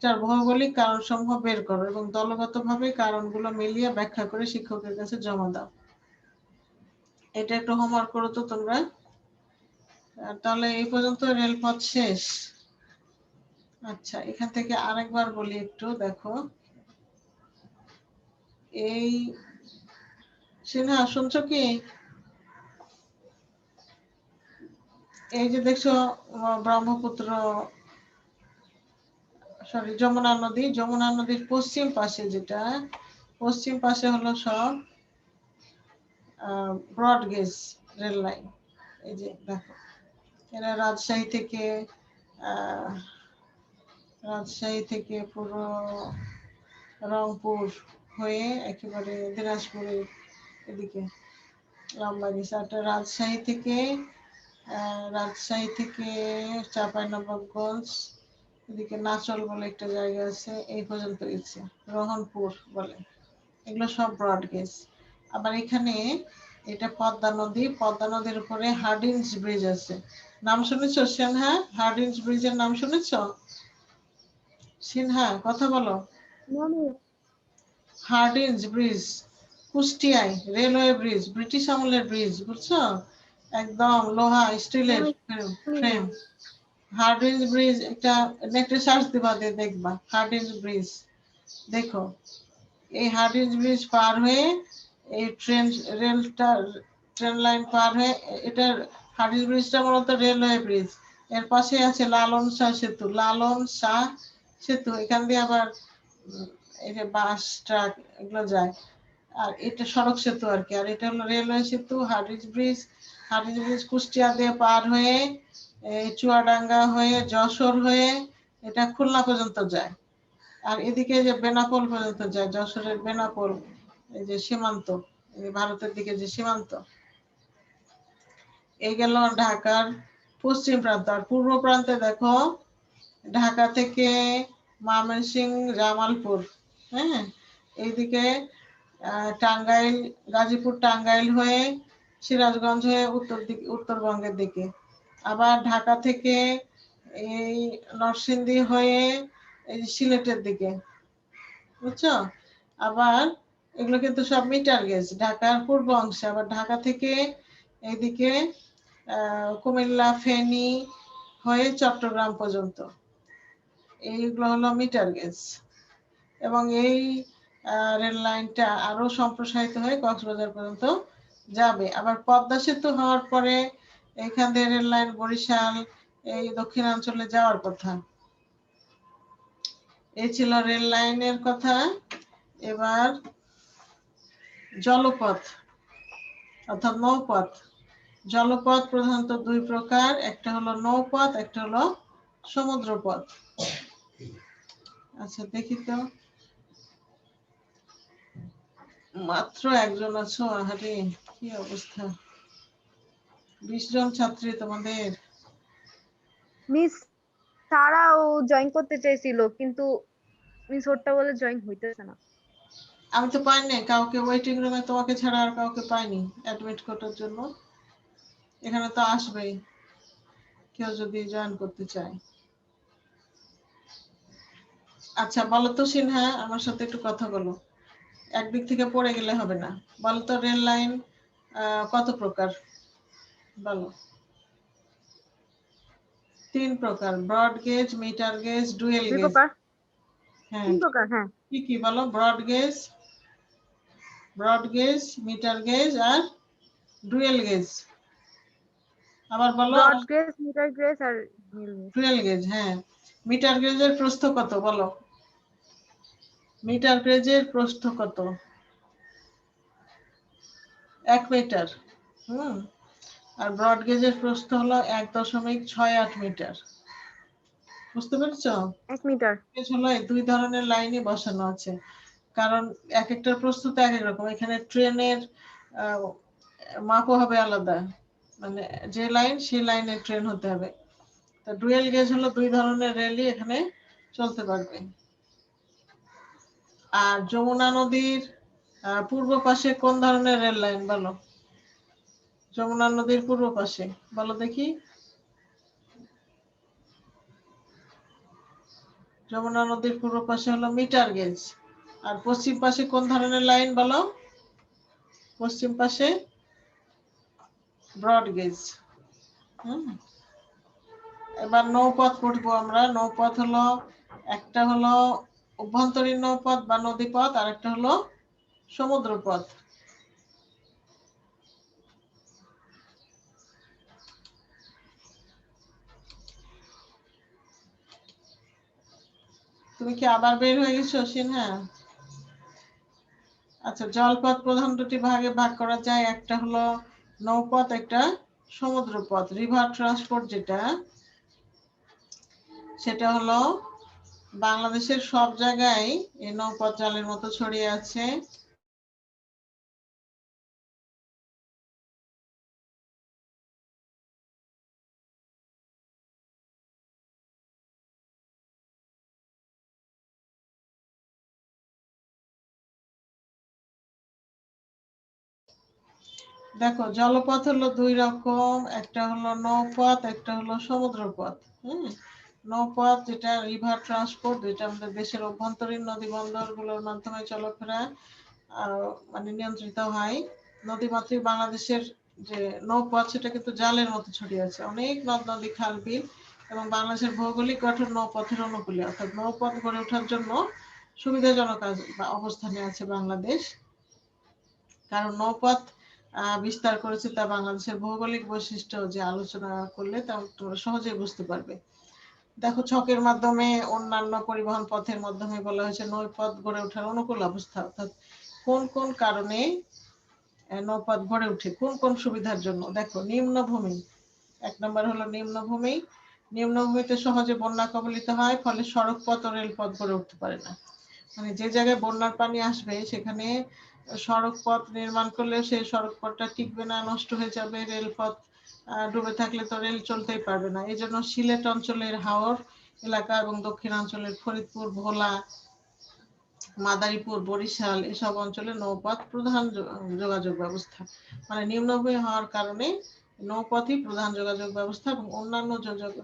Speaker 1: যার ভৌগোলিক কারণসমূহ বের করো এবং দলগতভাবে কারণগুলো মিলিয়ে ব্যাখ্যা করে শিক্ষকের কাছে জমা দাও। এটা একটু হোমওয়ার্ক করো তো তোমরা। তাহলে এই পর্যন্ত রেলপথ শেষ। আচ্ছা, এখান থেকে আরেকবার বলি একটু দেখো, এই সিনহা শুনছো কি? এই যে দেখছো ব্রহ্মপুত্র, সরি যমুনা নদীর পশ্চিম পাশে, যেটা পশ্চিম পাশে হলো সব ব্রড গেজ রেল লাইন। এই যে দেখো, এরা আহ, রাজশাহী থেকে পুরো রংপুর হয়ে একেবারে দিনাজপুরের এদিকে লম্বা গেছে। আর রাজশাহী থেকে চাঁপাইনবাবগঞ্জ, এদিকে নাচল বলে একটা জায়গা আছে, এই পর্যন্ত গেছে, রোহনপুর বলে, এগুলো সব ব্রড গেজ। আবার এখানে এটা পদ্মা নদীর উপরে হার্ডিঞ্জ ব্রিজ আছে, নাম শুনেছো সিনহা? হার্ডিঞ্জ ব্রিজের নাম শুনেছো সিনহা? কথা বলো। হার্ডিঞ্জ ব্রিজ কুষ্টিয়ায় রেলওয়ে ব্রিজ, ব্রিটিশ আমলের ব্রিজ, বুঝছো? একদম লোহা স্টিলের ফ্রেম। হার্ডিঞ্জ ব্রিজ, একটা নেটে সার্চ দিবা, দেখবা হার্ডিঞ্জ ব্রিজ। দেখো, এই হার্ডিঞ্জ ব্রিজ পার হয়ে এই ট্রেন লাইন পার হয়ে এটার, হার্ডিঞ্জ ব্রিজটা মূলত রেলওয়ে ব্রিজ। এর পাশে আছে লালন শাহ সেতু, এখান দিয়ে আবার এই যে বাস ট্রাক এগুলো যায়। আর এটা সড়ক সেতু আর কি। আর এটা হলো রেলওয়ে সেতু, Hardinge bridge. Hardinge bridge Kushtia দিয়ে পার হয়ে চুয়াডাঙ্গা হয়ে যশোর হয়ে এটা খুলনা পর্যন্ত যায়। আর এদিকে যে বেনাপোল পর্যন্ত যায়, যশোরের বেনাপোল, এই যে সীমান্ত, ভারতের দিকে যে সীমান্ত। এই গেল ঢাকার পশ্চিম প্রান্ত। আর পূর্ব প্রান্তে দেখো ঢাকা থেকে ময়মনসিংহ, জামালপুর, হ্যাঁ, এইদিকে টাঙ্গাইল, গাজীপুর টাঙ্গাইল হয়ে সিরাজগঞ্জ হয়ে উত্তরবঙ্গের দিকে। আবার ঢাকা থেকে এই নরসিংদী হয়ে এই সিলেটের দিকে, বুঝছো? আবার এগুলো কিন্তু সব মিটার গেজ ঢাকার পূর্ব অংশে। আবার ঢাকা থেকে এইদিকে কুমিল্লা, ফেনী হয়ে চট্টগ্রাম পর্যন্ত, এইগুলো হলো মিটার গেজ। এবং এই রেল লাইনটা আরো সম্প্রসারিত হয়ে কক্সবাজার পর্যন্ত যাবে। আবার পদ্মা সেতু হওয়ার পরে এখান থেকে রেল লাইন বরিশাল এই দক্ষিণাঞ্চলে যাওয়ার কথা। এই ছিল রেল লাইনের কথা। এবার জলপথ অর্থাৎ নৌপথ। জলপথ প্রধানত দুই প্রকার, একটা হলো নৌপথ, একটা হলো সমুদ্রপথ। আচ্ছা দেখি তো, মাত্র একজন আছো, আহারে কি অবস্থা, 20 জন ছাত্রী তোমাদের।
Speaker 2: মিস সারাও জয়েন করতে চাইছিল, কিন্তু মিস ওরটা বলে জয়েন হইতেছে না।
Speaker 1: আমি তো পাইনি কাউকে ওয়েটিং রুমে, তোমাকে ছাড়া আর কাউকে পাইনি অ্যাডমিট করার জন্য। এখানে তো আসবেই কেউ যদি জয়েন করতে চায়। আচ্ছা বলো তো সিনহা, আমার সাথে একটু কথা বলো, একদিক থেকে পড়ে গেলে হবে না। বলো তো রেল লাইন কত প্রকার বলো? 3 প্রকার, broad gauge, metre gauge, dual
Speaker 2: দুই
Speaker 1: গেজ।
Speaker 2: প্রকার,
Speaker 1: হ্যাঁ,
Speaker 2: 3 প্রকার, হ্যাঁ।
Speaker 1: কি কি বলো? ব্রড গেজ, মিটার গেজ আর ডুয়েল গেজ। আবার বলো
Speaker 2: ব্রড গেজ, মিটার গেজ আর নীল গেজ।
Speaker 1: Dual gauge. হ্যাঁ, মিটার গেজের প্রস্থ কত বলো? মিটার গেজের প্রস্থ কত? 1 মিটার। হুম। আর ব্রড গেজের প্রস্থ হলো 1.68 মিটার। বুঝতে পেরেছো?
Speaker 2: 1 মিটার।
Speaker 1: গেজ হলো এই দুই ধরনের লাইনই বসানো আছে, কারণ এক একটার প্রস্থ তো এক এক রকম। এখানে ট্রেনের মাপও হবে আলাদা, মানে যে লাইন সেই লাইনে ট্রেন হতে হবে। তো ডুয়েল গেজ হলো দুই ধরনের রেলই এখানে চলতে পারবে। আর যমুনা নদীর পূর্ব পাশে কোন ধরনের রেল লাইন বলো? যমুনা নদীর পূর্ব পাশে বলো দেখি। যমুনা নদীর পূর্ব পাশে হলো মিটার গেজ। আর পশ্চিম পাশে কোন ধরনের লাইন বলো? পশ্চিম পাশে ব্রড গেজ। হুম। এবার নৌপথ পড়বো আমরা। নৌপথ হলো, একটা হলো অভ্যন্তরীণ নৌপথ বা নদীপথ, আর একটা হলো সমুদ্রপথ। তুমি কি আবার বের হয়ে গেছো সিনহা? আচ্ছা, জলপথ প্রধান দুটি ভাগে ভাগ করা যায়, একটা হলো নৌপথ, একটা সমুদ্রপথ। রিভার ট্রান্সপোর্ট যেটা, সেটা হলো বাংলাদেশের সব জায়গায় এই নৌপথ জালের মতো ছড়িয়ে আছে। দেখো জলপথ হলো দুই রকম, একটা হলো নৌপথ, একটা হলো সমুদ্রপথ। হুম। নৌপথ যেটা রিভার ট্রান্সপোর্ট, যেটা আমাদের দেশের অভ্যন্তরীণ নদী বন্দর গুলোর মাধ্যমে চলাফেরা মানে নিয়ন্ত্রিত হয়। নদীমাতৃক বাংলাদেশের যে নৌপথ, সেটা কিন্তু জালের মতো ছড়িয়ে আছে, অনেক নদ নদী, খাল বিল, এবং বাংলাদেশের ভৌগোলিক গঠন নৌপথের অনুকূলে, অর্থাৎ নৌপথ গড়ে ওঠার জন্য সুবিধাজনক অবস্থানে আছে বাংলাদেশ। কারণ নৌপথ বিস্তার করেছে তা বাংলাদেশের ভৌগোলিক বৈশিষ্ট্য যে আলোচনা করলে তা তোমরা সহজেই বুঝতে পারবে। দেখো ছকের মাধ্যমে অন্যান্য পরিবহন পথের মাধ্যমে বলা হয়েছে নৌপথ গড়ে ওঠার অনুকূল অবস্থা, অর্থাৎ কোন কোন কারণে নৌপথ গড়ে ওঠে, কোন কোন সুবিধার জন্য। দেখো, নিম্নভূমি, 1 নম্বর হলো নিম্নভূমি। নিম্নভূমিতে সহজে বন্যা কবলিত হয়, ফলে সড়ক পথ ও রেলপথ গড়ে উঠতে পারে না। মানে যে জায়গায় বন্যার পানি আসবে সেখানে সড়ক পথ নির্মাণ করলে সেই সড়ক পথটা টিকবে না, নষ্ট হয়ে যাবে। রেলপথ ডুবে থাকলে তো রেল চলতেই পারবে না। এই জন্য সিলেট অঞ্চলের হাওর এলাকা এবং দক্ষিণাঞ্চলের ফরিদপুর, ভোলা, মাদারীপুর, বরিশাল এসব অঞ্চলে নৌপথ প্রধান যোগাযোগ ব্যবস্থা। মানে নিম্নভূমি হওয়ার কারণে নৌপথই প্রধান যোগাযোগ ব্যবস্থা, এবং অন্যান্য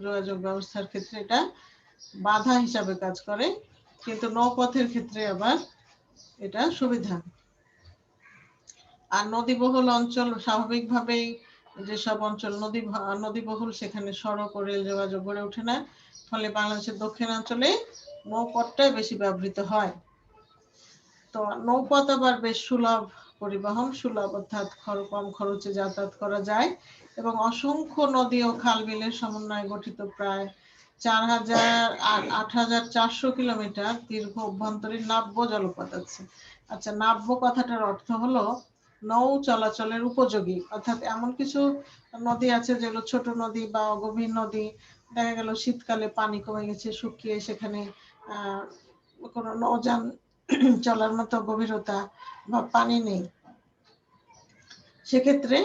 Speaker 1: যোগাযোগ ব্যবস্থার ক্ষেত্রে এটা বাধা হিসাবে কাজ করে, কিন্তু নৌপথের ক্ষেত্রে আবার এটা সুবিধা। আর নদীবহুল অঞ্চল, স্বাভাবিকভাবেই যেসব অঞ্চল নদীবহুল সেখানে সড়ক ও রেল যোগাযোগ গড়ে ওঠে না, ফলে বাংলাদেশের দক্ষিণাঞ্চলে নৌপথটাই বেশি ব্যবহৃত হয়। তো নৌপথ আবার বেশ সুলভ পরিবহন, সুলভ অর্থাৎ কম খরচে যাতায়াত করা যায়, এবং অসংখ্য নদী ও খাল বিলের সমন্বয়ে গঠিত প্রায় 8,400 কিলোমিটার দীর্ঘ অভ্যন্তরীণ নাব্য জলপথ আছে। আচ্ছা, নাব্য কথাটার অর্থ হলো নৌ চলাচলের উপযোগী, অর্থাৎ এমন কিছু নদী আছে যেগুলো ছোট নদী বা গভীর নদী, দেখা গেল শীতকালে পানি কমে গেছে, শুকিয়ে সেখানে কোনো নৌযান চলার মতো গভীরতা বা পানি নেই, সেক্ষেত্রে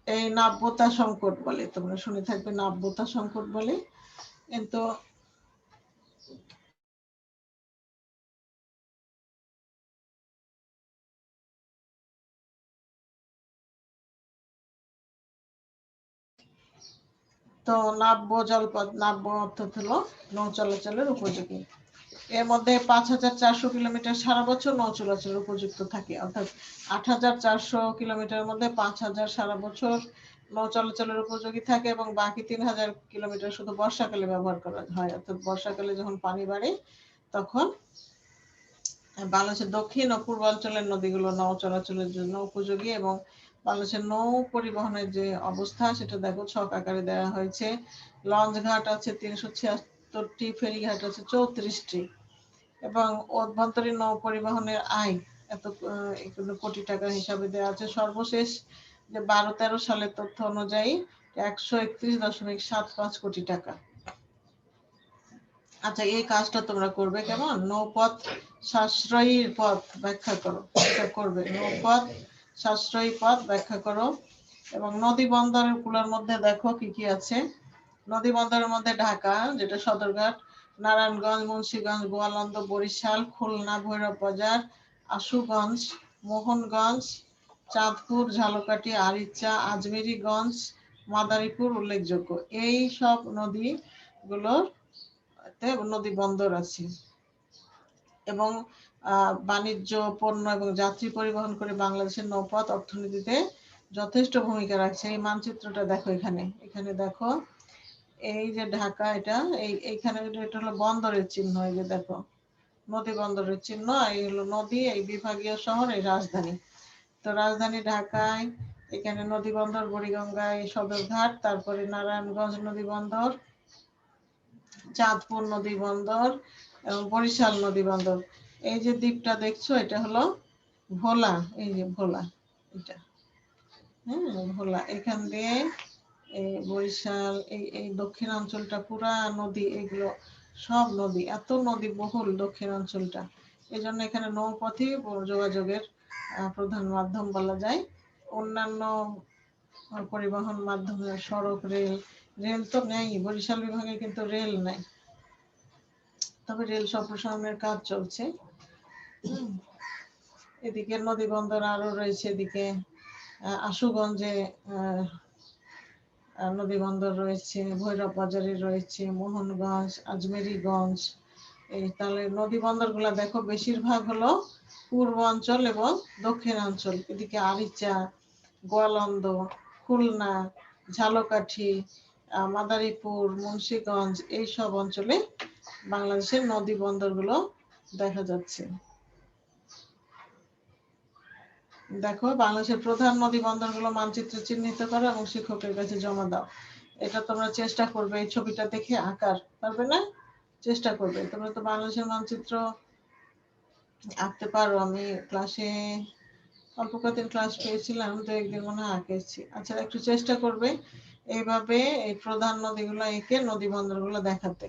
Speaker 1: এই নাব্যতা সংকট বলে, তোমরা শুনে থাকবে নাব্যতা সংকট বলে। কিন্তু তো নাব্য জলপথ, নাব্য অর্থাৎ হলো নৌ চলাচলের উপযোগী। এর মধ্যে 5,400 কিলোমিটার সারা বছর নৌ চলাচলের উপযুক্ত থাকে, অর্থাৎ 8,400 কিলোমিটারের মধ্যে 5,000 সারা বছর নৌ চলাচলের উপযোগী থাকে, এবং বাকি 3,000 কিলোমিটার শুধু বর্ষাকালে ব্যবহার করা হয়। অর্থাৎ বর্ষাকালে যখন পানি বাড়ে তখন বাংলাদেশের দক্ষিণ ও পূর্বাঞ্চলের নদীগুলো নৌ চলাচলের জন্য উপযোগী। এবং বাংলাদেশের নৌ পরিবহনের যে অবস্থা সেটা দেখো ছক আকারে দেওয়া হয়েছে। লঞ্চ ঘাট আছে 376টি, ফেরিঘাট আছে 34টি, এবং অভ্যন্তরীণ নৌ পরিবহনের আয় এত কোটি টাকার হিসাবে দেওয়া আছে। সর্বশেষ যে 12-13 সালের তথ্য অনুযায়ী 131.75 কোটি টাকা। আচ্ছা, এই কাজটা তোমরা করবে কেমন, নৌপথ সাশ্রয়ী পথ ব্যাখ্যা করো, এটা করবে। নৌপথ সাশ্রয়ী পথ ব্যাখ্যা করো, এবং নদী বন্দরের গুলোর মধ্যে দেখো কি কি আছে। নদী বন্দরের মধ্যে ঢাকা, যেটা সদরঘাট, নারায়ণগঞ্জ, মুন্সিগঞ্জ, গোয়ালন্দ, বরিশাল, খুলনা, ভৈরব বাজার, আশুগঞ্জ, মোহনগঞ্জ, চাঁদপুর, ঝালকাঠি, আরিচা, আজমেরীগঞ্জ, মাদারীপুর উল্লেখযোগ্য। এই সব নদীগুলোর নদী বন্দর আছে, এবং বাণিজ্য, পণ্য এবং যাত্রী পরিবহন করে বাংলাদেশের নৌপথ অর্থনীতিতে যথেষ্ট ভূমিকা রাখছে। এই মানচিত্রটা দেখো, এখানে দেখো, এই যে ঢাকা, এইখানে এটা হলো বন্দরের চিহ্ন, এই যে দেখো নদী বন্দরের চিহ্ন, এই হলো নদী, এই বিভাগীয় শহর, এই রাজধানী। তো রাজধানী ঢাকায় এখানে নদী বন্দর বুড়িগঙ্গায় সদরঘাট, তারপরে নারায়ণগঞ্জ নদী বন্দর, চাঁদপুর নদী বন্দর, এবং বরিশাল নদী বন্দর। এই যে দ্বীপটা দেখছো এটা হলো ভোলা, এই যে ভোলা, এটা ভোলা। এখান দিয়ে এই বরিশাল, এই দক্ষিণাঞ্চলটা পুরা নদী, এগুলো সব নদী, এত নদী বহুল দক্ষিণাঞ্চলটা। এই জন্য এখানে নৌপথই যোগাযোগের প্রধান মাধ্যম বলা যায়। অন্যান্য পরিবহন মাধ্যমে সড়ক, রেল তো নেই, বরিশাল বিভাগে কিন্তু রেল নাই, তবে রেল সম্প্রসারণের কাজ চলছে। এদিকে নদী বন্দর আরো রয়েছে, এদিকে আশুগঞ্জে নদী বন্দর রয়েছে, ভৈরব বাজারে রয়েছে, মোহনগঞ্জ, আজমেরীগঞ্জ। এই তাহলে নদী বন্দরগুলো দেখো বেশিরভাগ হলো পূর্বাঞ্চল এবং দক্ষিণাঞ্চল। এদিকে আরিচা, গোয়ালন্দ, খুলনা, ঝালকাঠি, মাদারীপুর, মুন্সিগঞ্জ এই সব অঞ্চলে বাংলাদেশের নদী বন্দরগুলো দেখা যাচ্ছে। দেখো, বাংলাদেশের প্রধান নদী বন্দরগুলো মানচিত্রে চিহ্নিত করো এবং শিক্ষকের কাছে জমা দাও। এটা তোমরা চেষ্টা করবে এই ছবিটা দেখে আঁকার, পারবে না? চেষ্টা করবে। তোমরা তো বাংলাদেশের মানচিত্র আঁকতে পারো? আমি ক্লাসে অল্প কয়েকদিন ক্লাস পেয়েছিলাম, তো একদিন মনে হয় আঁকেছি। আচ্ছা, একটু চেষ্টা করবে এইভাবে এই প্রধান নদীগুলো এঁকে নদী বন্দরগুলো দেখাতে।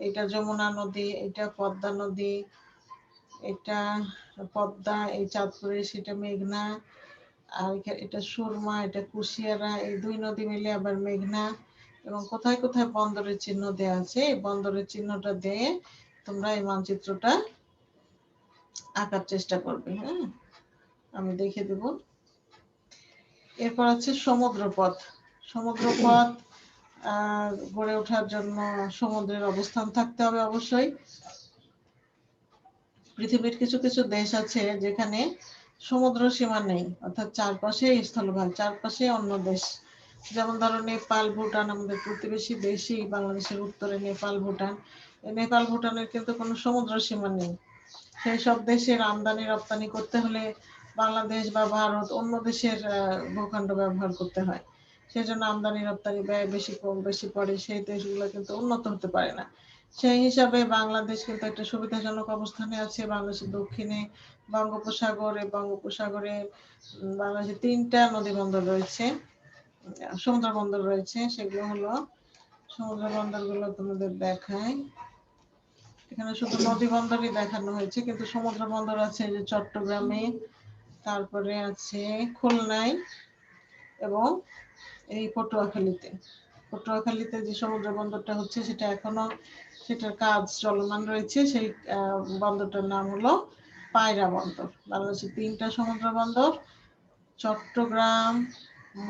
Speaker 1: এটা যমুনা নদী, এটা পদ্মা নদী, এটা পদ্মা, এই চাঁদপুরে সেটা মেঘনা, আর এটা সুরমা, এটা কুশিয়ারা, এই দুই নদী মিলে আবার মেঘনা। এবং কোথায় কোথায় বন্দরের চিহ্ন দেওয়া আছে, এই বন্দরের চিহ্নটা দিয়ে তোমরা এই মানচিত্রটা আঁকার চেষ্টা করবে। হ্যাঁ, আমি দেখে দেব। এরপর আছে সমুদ্রপথ। সমুদ্রপথ গড়ে ওঠার জন্য সমুদ্রের অবস্থান থাকতে হবে অবশ্যই। পৃথিবীর কিছু কিছু দেশ আছে যেখানে সমুদ্র সীমা নেই, অর্থাৎ চারপাশে স্থলভাগ, চারপাশে অন্য দেশ। যেমন ধরো নেপাল, ভুটান, আমাদের প্রতিবেশী দেশই বাংলাদেশের উত্তরে নেপাল, ভুটান। নেপাল, ভুটানের কিন্তু কোনো সমুদ্র সীমা নেই। সেই সব দেশের আমদানি রপ্তানি করতে হলে বাংলাদেশ বা ভারত অন্য দেশের ভূখণ্ড ব্যবহার করতে হয়। সেই জন্য আমদানি রপ্তানি ব্যয় বেশি পড়ে, সেই দেশগুলো কিন্তু উন্নত হতে পারে না। সেই হিসাবে বাংলাদেশ কিন্তু একটা সুবিধাজনক অবস্থানে আছে। বাংলাদেশের দক্ষিণে বঙ্গোপসাগর, এবং বঙ্গোপসাগরে বাংলাদেশে 3টা নদী বন্দর রয়েছে, সমুদ্র বন্দর রয়েছে। সেগুলো হলো, সমুদ্র বন্দরগুলো তোমাদের দেখায়। এখানে শুধু নদী বন্দরই দেখানো হয়েছে, কিন্তু সমুদ্র বন্দর আছে যে চট্টগ্রামে, তারপরে আছে খুলনায়, এবং এই পটুয়াখালীতে। পটুয়াখালীতে যে সমুদ্র বন্দরটা হচ্ছে সেটা এখনো, সেটার কাজ চলমান রয়েছে। সেই বন্দরটার নাম হলো পায়রা বন্দর। বাংলাদেশের 3টা সমুদ্র বন্দর, চট্টগ্রাম,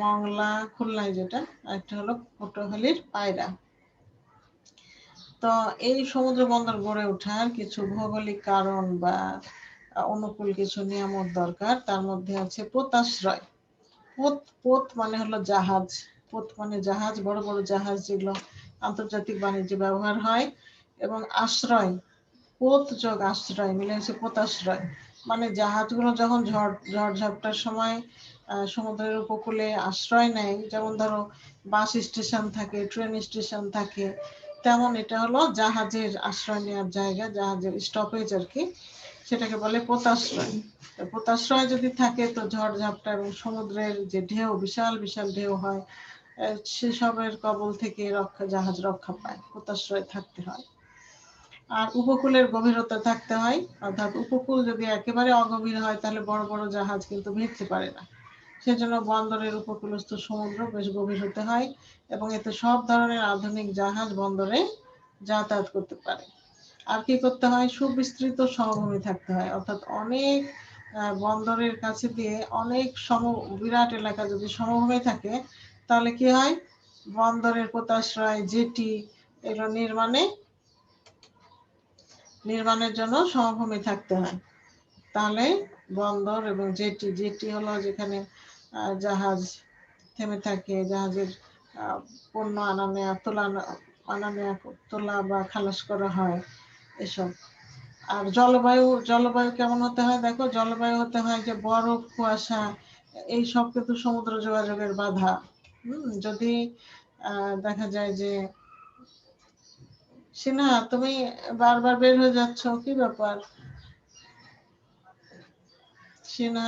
Speaker 1: মংলা, খুলনায় যেটা, আরেকটা হলো পটুয়াখালীর পায়রা। তো এই সমুদ্র বন্দর গড়ে ওঠার কিছু ভৌগোলিক কারণ বা অনুকূল কিছু নিয়ামত দরকার। তার মধ্যে আছে পোতাশ্রয়। পোত মানে হলো জাহাজ, পোত মানে জাহাজ, বড় বড় জাহাজ যেগুলো আন্তর্জাতিক বাণিজ্যে ব্যবহার হয়। এবং আশ্রয়, পোত যোগ আশ্রয় মিলে হচ্ছে পোতাশ্রয়। মানে জাহাজগুলো যখন ঝড়ঝাপটার সময় সমুদ্রের উপকূলে আশ্রয় নেয়, যেমন ধরো বাস স্টেশন থাকে, ট্রেন স্টেশন থাকে, তেমন এটা হলো জাহাজের আশ্রয় নেওয়ার জায়গা, জাহাজের স্টপেজ আর কি, সেটাকে বলে পোতাশ্রয়। পোতাশ্রয় যদি থাকে তো ঝড়ঝাপটা এবং সমুদ্রের যে ঢেউ, বিশাল বিশাল ঢেউ হয়, সেসবের কবল থেকে জাহাজ রক্ষা পায়। পোতাশ্রয় থাকতে হয়। আর উপকূলের গভীরতা থাকতে হয়, অর্থাৎ উপকূল যদি একেবারে অগভীর হয় তাহলে বড় বড় জাহাজ কিন্তু ভিড়তে পারে না। সেজন্য বন্দরের উপকূলস্থ সমুদ্র বেশ গভীর হতে হয়, এবং এতে সব ধরনের আধুনিক জাহাজ বন্দরে যাতায়াত করতে পারে। আর কি করতে হয়, সুবিস্তৃত সমভূমি থাকতে হয়, অর্থাৎ অনেক বন্দরের কাছে দিয়ে অনেক বিরাট এলাকা যদি সমভূমি থাকে, তাহলে কি হয়, বন্দরের পোতাশ্রয়, জেটি, এগুলো নির্মাণের জন্য সমভূমি থাকতে হয়। তাহলে বন্দর এবং জেটি, জেটি হলো যেখানে জাহাজ থেমে থাকে, জাহাজের পণ্য আনা নেয়া তোলা বা খালাস করা হয়, এসব। আর জলবায়ু কেমন হতে হয় দেখো, জলবায়ু হতে হয় যে বরফ, কুয়াশা, এই সব কিন্তু সমুদ্র যোগাযোগের বাধা। যদি দেখা যায় যে, সিনা তুমি বারবার বের হয়ে যাচ্ছ, কি ব্যাপার? সিনা,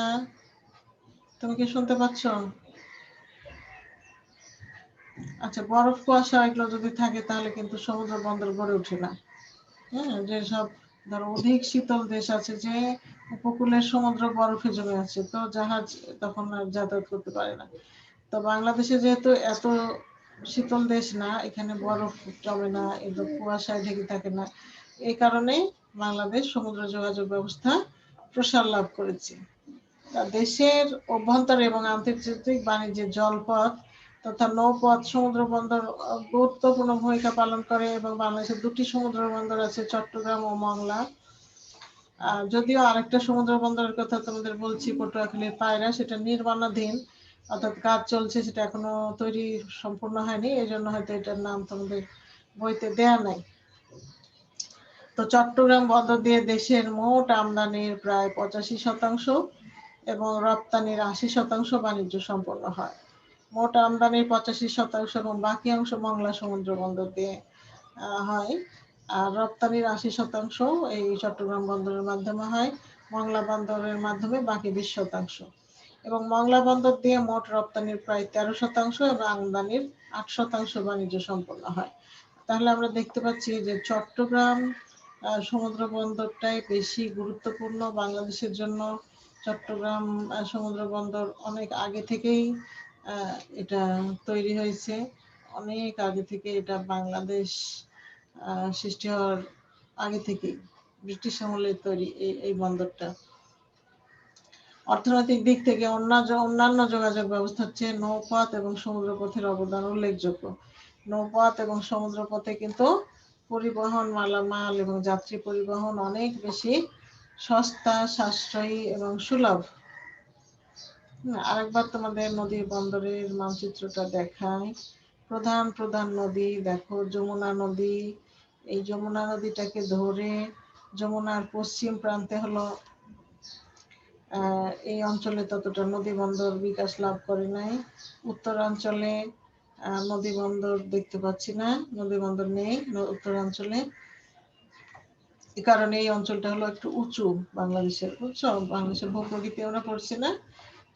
Speaker 1: তুমি কি শুনতে পাচ্ছ? আচ্ছা, বরফ, কুয়াশা এগুলো যদি থাকে তাহলে কিন্তু সমুদ্র বন্দর গড়ে ওঠে না। হ্যাঁ, যেসব ধরো অধিক শীতল দেশ আছে, যে উপকূলের সমুদ্র বরফে জমে আছে, তো জাহাজ তখন আর যাতায়াত করতে পারে না। তো বাংলাদেশে যেহেতু এত শীতল দেশ না, এখানে বরফ জমে না, এগুলো কুয়াশায় ঢেকে থাকে না, এই কারণে বাংলাদেশ সমুদ্র যোগাযোগ ব্যবস্থা প্রসার লাভ করেছে। দেশের অভ্যন্তরে এবং আন্তর্জাতিক বাণিজ্যের জলপথ তথা নৌপথ সমুদ্র বন্দর গুরুত্বপূর্ণ ভূমিকা পালন করে, এবং বাংলাদেশের 2টি সমুদ্র বন্দর আছে, চট্টগ্রাম ও মংলা। যদিও আরেকটা সমুদ্র বন্দরের কথা তোমাদের বলছি, পটুয়াখালীর পায়রা, সেটা নির্মাণাধীন, অর্থাৎ কাজ চলছে, সেটা এখনো তৈরি সম্পূর্ণ হয়নি, এই জন্য হয়তো এটার নাম তোমাদের বইতে দেয়া নাই। তো চট্টগ্রাম বন্দর দিয়ে দেশের মোট আমদানির প্রায় 85% এবং রপ্তানির 80% বাণিজ্য সম্পন্ন হয়। মোট আমদানির 85% এবং বাকি অংশ মংলা সমুদ্র বন্দর দিয়ে হয়। আর রপ্তানির 80% এই চট্টগ্রাম বন্দরের মাধ্যমে হয়। মংলা বন্দরের মাধ্যমে বাকি 20%, এবং মংলা বন্দর দিয়ে মোট রপ্তানির প্রায় 13% এবং আমদানির 8% বাণিজ্য সম্পন্ন হয়। তাহলে আমরা দেখতে পাচ্ছি যে চট্টগ্রাম সমুদ্র বন্দরটাই বেশি গুরুত্বপূর্ণ বাংলাদেশের জন্য। চট্টগ্রাম সমুদ্র বন্দর অনেক আগে থেকেই এটা তৈরি হয়েছে, অনেক আগে থেকে। এটা বাংলাদেশ সৃষ্টি হওয়ার আগে থেকেই ব্রিটিশ আমলের তৈরি এই বন্দরটা। অর্থনৈতিক দিক থেকে অন্যান্য যোগাযোগ ব্যবস্থা হচ্ছে নৌপথ এবং সমুদ্রপথের অবদান উল্লেখযোগ্য। নৌপথ এবং সমুদ্রপথে কিন্তু পরিবহন, মালামাল এবং যাত্রী পরিবহন অনেক বেশি সস্তা, সাশ্রয়ী এবং সুলভ। আরেকবার তোমাদের নদী বন্দরের মানচিত্রটা দেখাই। প্রধান প্রধান নদী দেখো, যমুনা নদী। এই যমুনা নদীটাকে ধরে যমুনার পশ্চিম প্রান্তে হলো এই অঞ্চলে ততটা নদী বন্দর বিকাশ লাভ করে নাই। উত্তরাঞ্চলে নদী বন্দর দেখতে পাচ্ছি না, নদী বন্দর নেই উত্তরাঞ্চলে। এই কারণে এই অঞ্চলটা হলো একটু উঁচু বাংলাদেশের, বুঝছো? বাংলাদেশের ভূপ্রকৃতি আমরা পড়ছি না,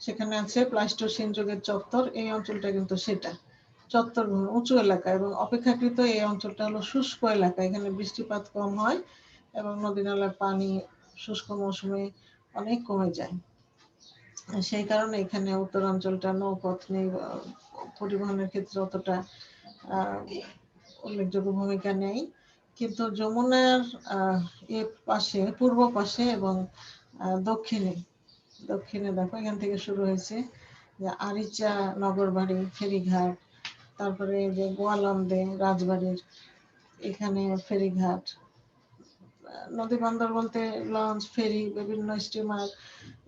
Speaker 1: সেখানে আছে প্লাইস্টোসিন যুগের চত্বর। এই অঞ্চলটা কিন্তু সেটা চত্বর উঁচু এলাকা, এবং অপেক্ষাকৃত এই অঞ্চলটা হলো শুষ্ক এলাকা। এখানে বৃষ্টিপাত কম হয় এবং নদী নালার পানি শুষ্ক মৌসুমে অনেক কমে যায়। সেই কারণে এখানে উত্তরাঞ্চলটা নৌপথ নেই, পরিবহনের ক্ষেত্রে অতটা উল্লেখযোগ্য ভূমিকা নেই। কিন্তু যমুনার এ পাশে, পূর্ব পাশে এবং দক্ষিণে দেখো, এখান থেকে শুরু হয়েছে যে আরিচা, নগরবাড়ি, ফেরিঘাট, তারপরে যে গোয়ালন্দে, রাজবাড়ির এখানে ফেরিঘাট। নদী বন্দর বলতে লঞ্চ, ফেরি, বিভিন্ন স্টিমার,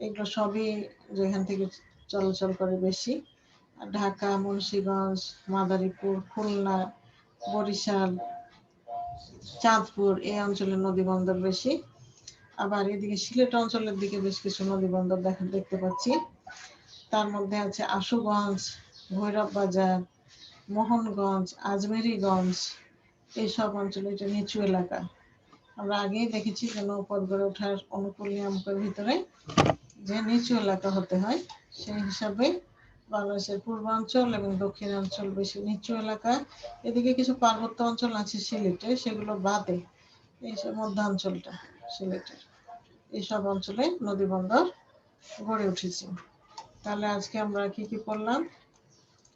Speaker 1: এগুলো সবই যেখান থেকে চলাচল করে বেশি। ঢাকা, মুন্সিগঞ্জ, মাদারীপুর, খুলনা, বরিশাল, চাঁদপুর এই অঞ্চলে নদী বন্দর বেশি। আবার এদিকে সিলেট অঞ্চলের দিকে বেশ কিছু নদী বন্দর দেখতে পাচ্ছি। তার মধ্যে আছে আশুগঞ্জ, ভৈরব বাজার, মোহনগঞ্জ, আজমেরিগঞ্জ। এইসব অঞ্চলে এটা নিচু এলাকা। আমরা আগেই দেখেছি যে নৌপথ গড়ে ওঠার অনুকূল নিয়ামকের ভিতরে যে নিচু এলাকা হতে হয়, সেই হিসাবে বাংলাদেশের পূর্বাঞ্চল এবং দক্ষিণাঞ্চল বেশি নিচু এলাকা। এদিকে কিছু পার্বত্য অঞ্চল আছে সিলেটে, সেগুলো বাদে এই মধ্যাঞ্চলটা সিলেটের, এইসব অঞ্চলে নদী বন্দর গড়ে উঠেছে। তাহলে আজকে আমরা কি কি পড়লাম?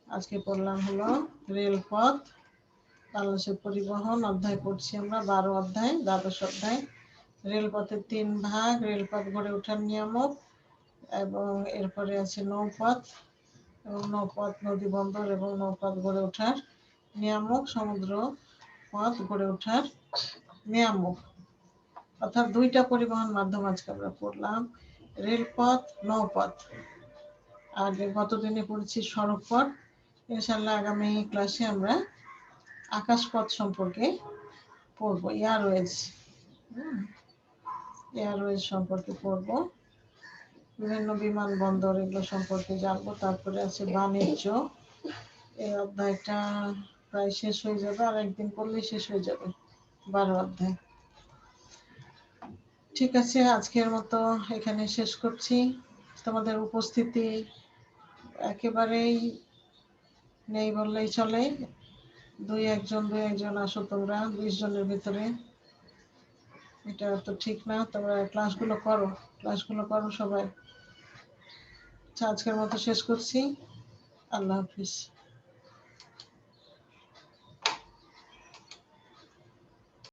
Speaker 1: আজকে পড়লাম হলো রেলপথ, বাংলাদেশের পরিবহন অধ্যায় পড়ছি আমরা, 12 অধ্যায়, দ্বাদশ অধ্যায়। রেলপথের 3 ভাগ, রেলপথ গড়ে ওঠার নিয়ামক, এবং এরপরে আছে নৌপথ এবং নৌপথ, নদী বন্দর এবং নৌপথ গড়ে ওঠার নিয়ামক, সমুদ্র পথ গড়ে ওঠার নিয়ামক। অর্থাৎ 2টা পরিবহন মাধ্যম আজকে আমরা পড়লাম, রেলপথ, নৌপথ। আর গতদিনে পড়েছি সড়কপথ। ইনশাআল্লাহ আগামী ক্লাসে আমরা আকাশপথ সম্পর্কে পড়বো, এয়ারওয়েজ সম্পর্কে পড়বো, বিভিন্ন বিমানবন্দর এগুলো সম্পর্কে জানবো। তারপরে আছে বাণিজ্য, এই অধ্যায়টা প্রায় শেষ হয়ে যাবে, আর একদিন পড়লেই শেষ হয়ে যাবে 12 অধ্যায়। ঠিক আছে, আজকের মতো এখানে শেষ করছি। তোমাদের উপস্থিতি একেবারেই নেই বললেই চলে। 2-1 আসো তোমরা 20 জনের ভিতরে। এটা তো ঠিক না, তোমরা ক্লাসগুলো করো সবাই। আজকের মতো শেষ করছি। আল্লাহ হাফিজ।